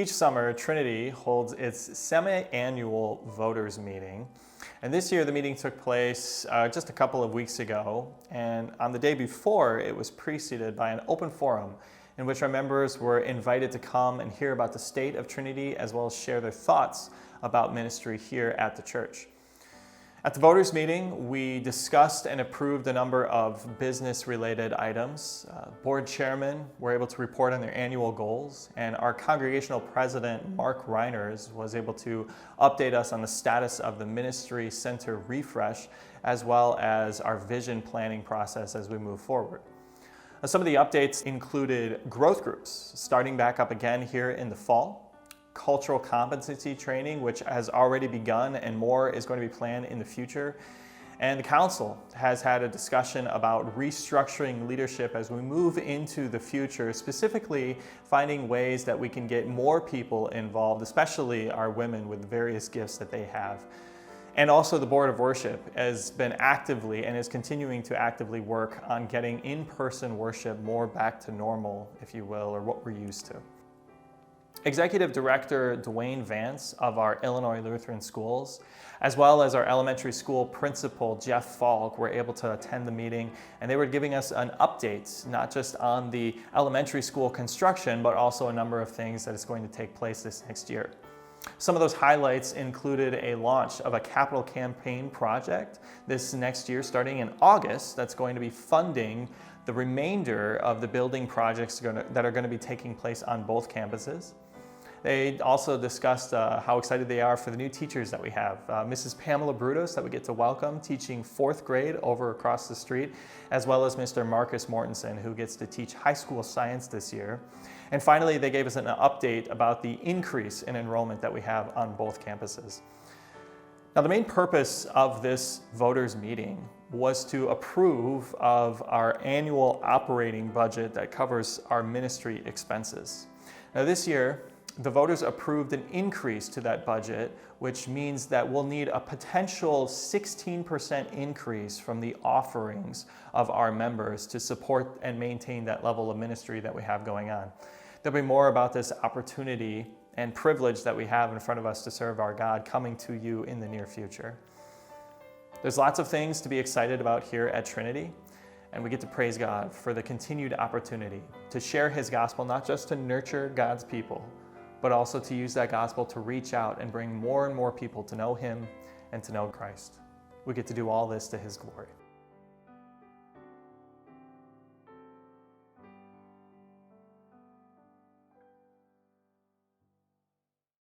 Each summer, Trinity holds its semi-annual voters meeting. And this year, the meeting took place just a couple of weeks ago. And on the day before, it was preceded by an open forum in which our members were invited to come and hear about the state of Trinity, as well as share their thoughts about ministry here at the church. At the voters meeting, we discussed and approved a number of business-related items. Board chairmen were able to report on their annual goals, and our congregational president, Mark Reiners, was able to update us on the status of the ministry center refresh, as well as our vision planning process as we move forward. Some of the updates included growth groups, starting back up again here in the fall, cultural competency training, which has already begun and more is going to be planned in the future. And the council has had a discussion about restructuring leadership as we move into the future, specifically finding ways that we can get more people involved, especially our women with various gifts that they have. And also the Board of Worship has been actively and is continuing to actively work on getting in-person worship more back to normal, if you will, or what we're used to. Executive Director Dwayne Vance of our Illinois Lutheran Schools, as well as our elementary school principal Jeff Falk, were able to attend the meeting, and they were giving us an update, not just on the elementary school construction, but also a number of things that is going to take place this next year. Some of those highlights included a launch of a capital campaign project this next year, starting in August, that's going to be funding the remainder of the building projects that are going to be taking place on both campuses. They also discussed how excited they are for the new teachers that we have. Mrs. Pamela Brudos, that we get to welcome, teaching 4th grade over across the street, as well as Mr. Marcus Mortensen, who gets to teach high school science this year. And finally, they gave us an update about the increase in enrollment that we have on both campuses. Now, the main purpose of this voters meeting was to approve of our annual operating budget that covers our ministry expenses. Now, this year, the voters approved an increase to that budget, which means that we'll need a potential 16% increase from the offerings of our members to support and maintain that level of ministry that we have going on. There'll be more about this opportunity and privilege that we have in front of us to serve our God coming to you in the near future. There's lots of things to be excited about here at Trinity, and we get to praise God for the continued opportunity to share His gospel, not just to nurture God's people, but also to use that gospel to reach out and bring more and more people to know Him and to know Christ. We get to do all this to His glory.